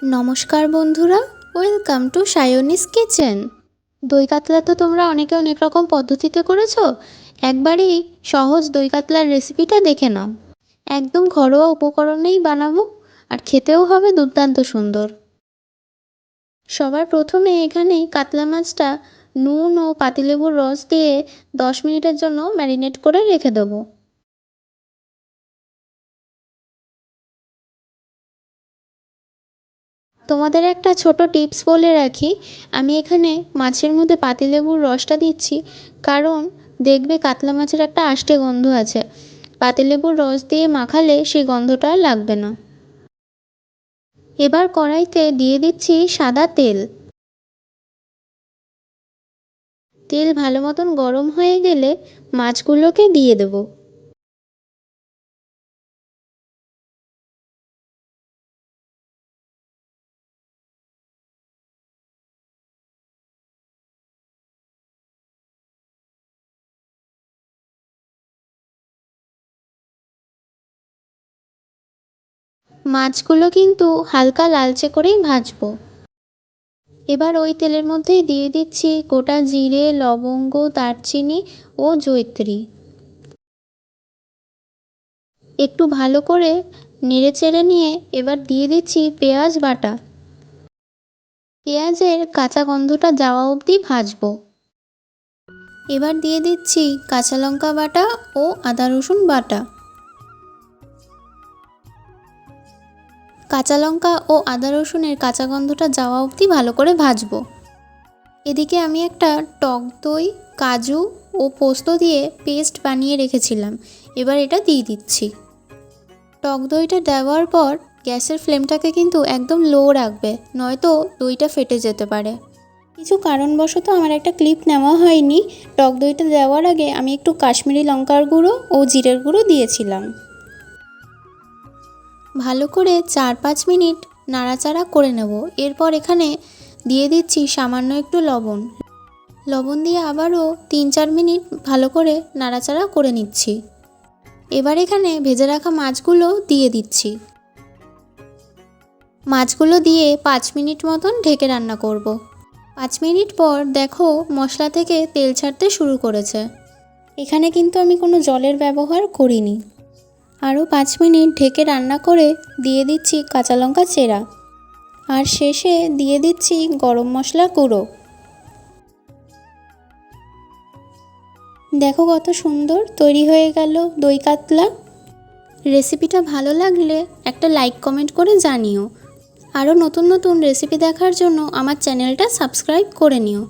নমস্কার বন্ধুরা, welcome to সায়নিস kitchen. দই কাতলা তো তোমরা অনেকে অনেক রকম পদ্ধতিতে করেছো। একবারই সহজ দই কাতলার রেসিপিটা দেখে নাও। একদম ঘরোয়া উপকরণেই বানাবো, আর খেতেও হবে দুর্দান্ত সুন্দর। সবার প্রথমে এখানে কাতলা মাছটা নুন ও পাতিলেবুর রস দিয়ে 10 মিনিটের জন্য ম্যারিনেট করে রেখে দেবো। তোমাদের একটা ছোট টিপস বলে রাখি, আমি এখানে মাছের মধ্যে পাতিলেবুর রসটা দিচ্ছি কারণ দেখবে কাতলা মাছের একটা আষ্টে গন্ধ আছে। পাতিলেবুর রস দিয়ে মাখালে সেই গন্ধটা আর লাগবে না। এবার কড়াইতে দিয়ে দিচ্ছি সাদা তেল। তেল ভালো মতন গরম হয়ে গেলে মাছগুলোকে দিয়ে দেবো। মাছগুলো কিন্তু হালকা লালচে করেই ভাজবো। এবার ওই তেলের মধ্যেই দিয়ে দিচ্ছি গোটা জিরে, লবঙ্গ, দারচিনি ও জয়িত্রী। একটু ভালো করে নেড়েচেড়ে নিয়ে এবার দিয়ে দিচ্ছি পেঁয়াজ বাটা। পেঁয়াজের কাঁচা গন্ধটা যাওয়া অবধি ভাজবো। এবার দিয়ে দিচ্ছি কাঁচা লঙ্কা বাটা ও আদা রসুন বাটা। কাঁচা লঙ্কা ও আদা রসুনের কাঁচা গন্ধটা যাওয়া অবধি ভালো করে ভাজবো। এদিকে আমি একটা টক দই, কাজু ও পোস্ত দিয়ে পেস্ট বানিয়ে রেখেছিলাম, এবার এটা দিয়ে দিচ্ছি। টক দইটা দেওয়ার পর গ্যাসের ফ্লেমটাকে কিন্তু একদম লো রাখবে, নয়তো দইটা ফেটে যেতে পারে। কিছু কারণবশত আমার একটা ক্লিপ নেওয়া হয়নি। টক দইটা দেওয়ার আগে আমি একটু কাশ্মীরি লঙ্কার গুঁড়ো ও জিরের গুঁড়ো দিয়েছিলাম। ভালো করে 4-5 মিনিট নাড়াচাড়া করে নেব। এরপর এখানে দিয়ে দিচ্ছি সামান্য একটু লবণ। লবণ দিয়ে আবারও 3-4 মিনিট ভালো করে নাড়াচাড়া করে নিচ্ছি। এবার এখানে ভেজে রাখা মাছগুলো দিয়ে দিচ্ছি। মাছগুলো দিয়ে 5 মিনিট মতন ঢেকে রান্না করব। 5 মিনিট পর দেখো মশলা থেকে তেল ছাড়তে শুরু করেছে। এখানে কিন্তু আমি কোনো জলের ব্যবহার করিনি। আরও 5 মিনিট ঢেকে রান্না করে দিয়ে দিচ্ছি কাঁচা লঙ্কা চেরা, আর শেষে দিয়ে দিচ্ছি গরম মশলা গুঁড়ো। দেখো কত সুন্দর তৈরি হয়ে গেল দই কাতলা। রেসিপিটা ভালো লাগলে একটা লাইক কমেন্ট করে জানিও। আরও নতুন নতুন রেসিপি দেখার জন্য আমার চ্যানেলটা সাবস্ক্রাইব করে নিও।